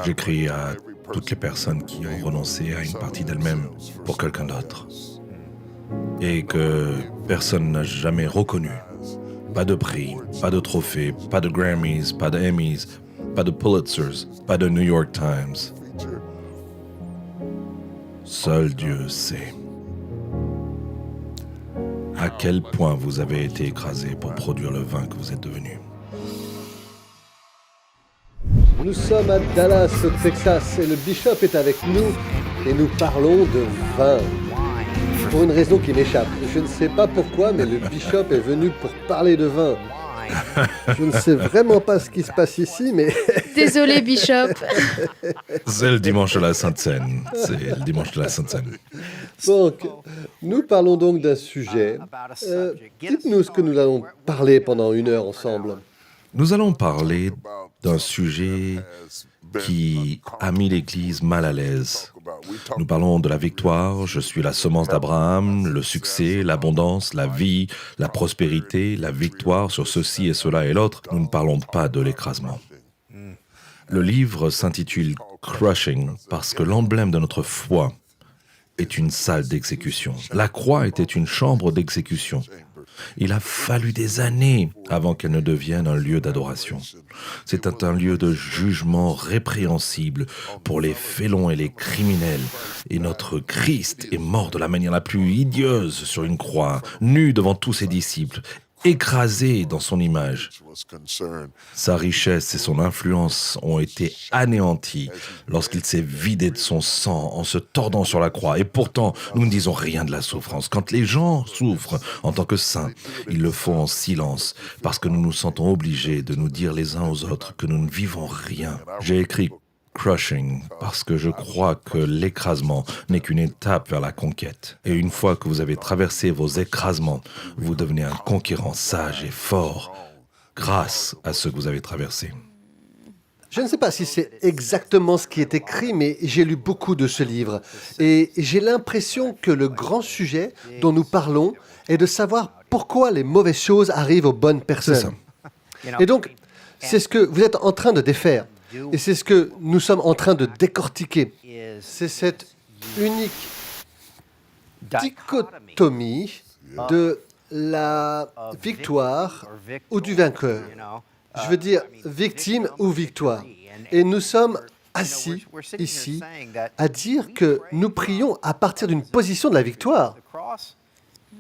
J'écris à toutes les personnes qui ont renoncé à une partie d'elles-mêmes pour quelqu'un d'autre et que personne n'a jamais reconnu. Pas de prix, pas de trophée, pas de Grammys, pas de Emmys, pas de Pulitzers, pas de New York Times. Seul Dieu sait à quel point vous avez été écrasé pour produire le vin que vous êtes devenu. Nous sommes à Dallas, au Texas, et le Bishop est avec nous et nous parlons de vin. Pour une raison qui m'échappe. Je ne sais pas pourquoi, mais le Bishop est venu pour parler de vin. Je ne sais vraiment pas ce qui se passe ici, mais... Désolé, Bishop. C'est le dimanche de la Sainte Seine. C'est le dimanche de la Sainte Seine. Donc, nous parlons donc d'un sujet. Dites-nous ce que nous allons parler pendant 1 heure ensemble. Nous allons parler d'un sujet qui a mis l'Église mal à l'aise. Nous parlons de la victoire, je suis la semence d'Abraham, le succès, l'abondance, la vie, la prospérité, la victoire sur ceci et cela et l'autre. Nous ne parlons pas de l'écrasement. Le livre s'intitule « Crushing » parce que l'emblème de notre foi est une salle d'exécution. La croix était une chambre d'exécution. Il a fallu des années avant qu'elle ne devienne un lieu d'adoration. C'était un lieu de jugement répréhensible pour les félons et les criminels. Et notre Christ est mort de la manière la plus idieuse sur une croix, nu devant tous ses disciples, écrasé dans son image. Sa richesse et son influence ont été anéanties lorsqu'il s'est vidé de son sang en se tordant sur la croix. Et pourtant, nous ne disons rien de la souffrance. Quand les gens souffrent en tant que saints, ils le font en silence parce que nous nous sentons obligés de nous dire les uns aux autres que nous ne vivons rien. J'ai écrit Crushing, parce que je crois que l'écrasement n'est qu'une étape vers la conquête. Et une fois que vous avez traversé vos écrasements, vous devenez un conquérant sage et fort, grâce à ce que vous avez traversé. Je ne sais pas si c'est exactement ce qui est écrit, mais j'ai lu beaucoup de ce livre. Et j'ai l'impression que le grand sujet dont nous parlons est de savoir pourquoi les mauvaises choses arrivent aux bonnes personnes. Et donc, c'est ce que vous êtes en train de défaire. Et c'est ce que nous sommes en train de décortiquer. C'est cette unique dichotomie de la victoire ou du vainqueur. Je veux dire victime ou victoire. Et nous sommes assis ici à dire que nous prions à partir d'une position de la victoire.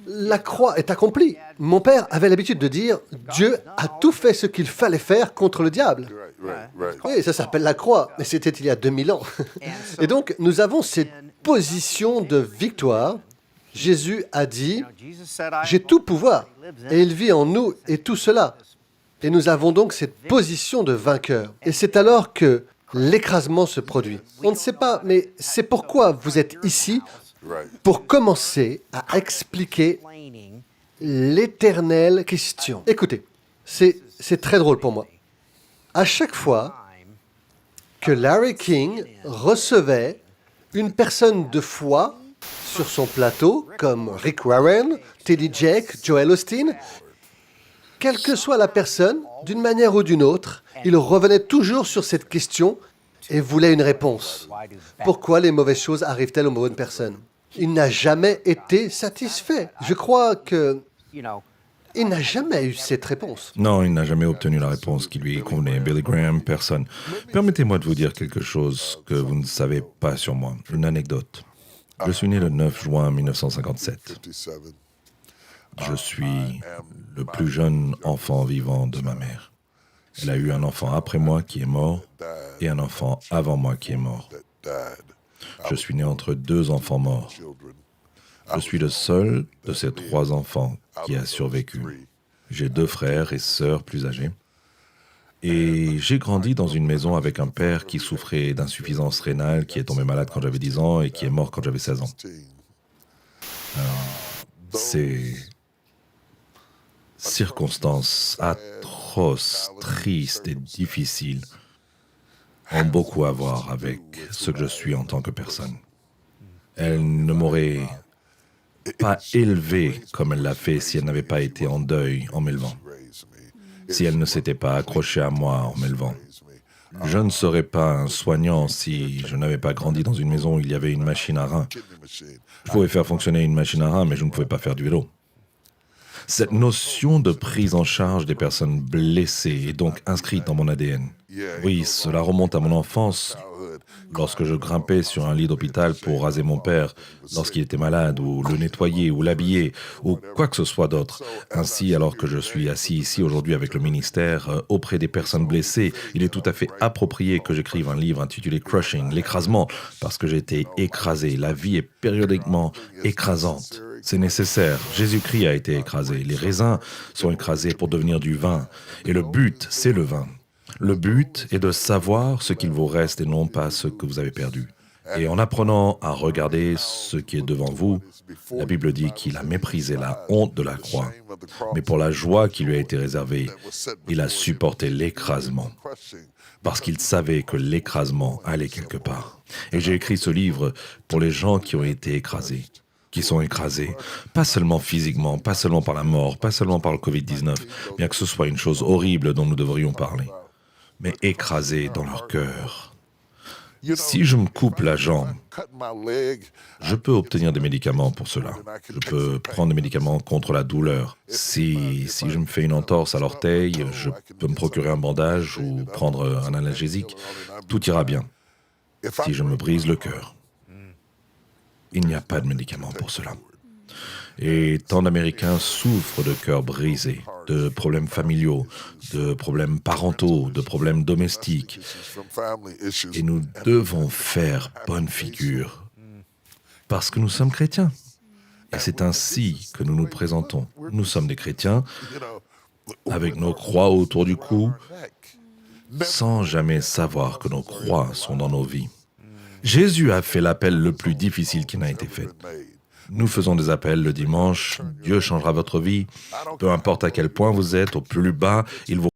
La croix est accomplie. Mon père avait l'habitude de dire « Dieu a tout fait ce qu'il fallait faire contre le diable ». Oui, ça s'appelle la croix, mais c'était il y a 2000 ans. Et donc, nous avons cette position de victoire. Jésus a dit « J'ai tout pouvoir » et il vit en nous et tout cela. Et nous avons donc cette position de vainqueur. Et c'est alors que l'écrasement se produit. On ne sait pas, mais c'est pourquoi vous êtes ici pour commencer à expliquer l'éternelle question. Écoutez, c'est très drôle pour moi. À chaque fois que Larry King recevait une personne de foi sur son plateau, comme Rick Warren, T.D. Jakes, Joel Osteen, quelle que soit la personne, d'une manière ou d'une autre, il revenait toujours sur cette question et voulait une réponse. Pourquoi les mauvaises choses arrivent-elles aux bonnes personnes? Il n'a jamais été satisfait. Je crois que il n'a jamais eu cette réponse. Non, il n'a jamais obtenu la réponse qui lui convenait. Billy Graham, personne. Permettez-moi de vous dire quelque chose que vous ne savez pas sur moi. Une anecdote. Je suis né le 9 juin 1957. Je suis le plus jeune enfant vivant de ma mère. Elle a eu un enfant après moi qui est mort et un enfant avant moi qui est mort. Je suis né entre 2 enfants morts. Je suis le seul de ces 3 enfants qui a survécu. J'ai 2 frères et sœurs plus âgés. Et j'ai grandi dans une maison avec un père qui souffrait d'insuffisance rénale, qui est tombé malade quand j'avais 10 ans et qui est mort quand j'avais 16 ans. Ces circonstances atroces, tristes et difficiles ont beaucoup à voir avec ce que je suis en tant que personne. Elle ne m'aurait pas élevée comme elle l'a fait si elle n'avait pas été en deuil en m'élevant, si elle ne s'était pas accrochée à moi en m'élevant. Je ne serais pas un soignant si je n'avais pas grandi dans une maison où il y avait une machine à rein. Je pouvais faire fonctionner une machine à rein, mais je ne pouvais pas faire du vélo. Cette notion de prise en charge des personnes blessées est donc inscrite dans mon ADN. Oui, cela remonte à mon enfance, lorsque je grimpais sur un lit d'hôpital pour raser mon père lorsqu'il était malade, ou le nettoyer, ou l'habiller, ou quoi que ce soit d'autre. Ainsi, alors que je suis assis ici aujourd'hui avec le ministère auprès des personnes blessées, il est tout à fait approprié que j'écrive un livre intitulé Crushing, l'écrasement, parce que j'ai été écrasé. La vie est périodiquement écrasante. C'est nécessaire. Jésus-Christ a été écrasé. Les raisins sont écrasés pour devenir du vin. Et le but, c'est le vin. Le but est de savoir ce qu'il vous reste et non pas ce que vous avez perdu. Et en apprenant à regarder ce qui est devant vous, la Bible dit qu'il a méprisé la honte de la croix. Mais pour la joie qui lui a été réservée, il a supporté l'écrasement. Parce qu'il savait que l'écrasement allait quelque part. Et j'ai écrit ce livre pour les gens qui ont été écrasés. Qui sont écrasés, pas seulement physiquement, pas seulement par la mort, pas seulement par le Covid-19, bien que ce soit une chose horrible dont nous devrions parler, mais écrasés dans leur cœur. Si je me coupe la jambe, je peux obtenir des médicaments pour cela. Je peux prendre des médicaments contre la douleur. Si je me fais une entorse à l'orteil, je peux me procurer un bandage ou prendre un analgésique. Tout ira bien. Si je me brise le cœur, il n'y a pas de médicament pour cela. Et tant d'Américains souffrent de cœurs brisés, de problèmes familiaux, de problèmes parentaux, de problèmes domestiques. Et nous devons faire bonne figure parce que nous sommes chrétiens. Et c'est ainsi que nous nous présentons. Nous sommes des chrétiens avec nos croix autour du cou, sans jamais savoir que nos croix sont dans nos vies. Jésus a fait l'appel le plus difficile qui n'a été fait. Nous faisons des appels le dimanche, Dieu changera votre vie. Peu importe à quel point vous êtes, au plus bas, il vous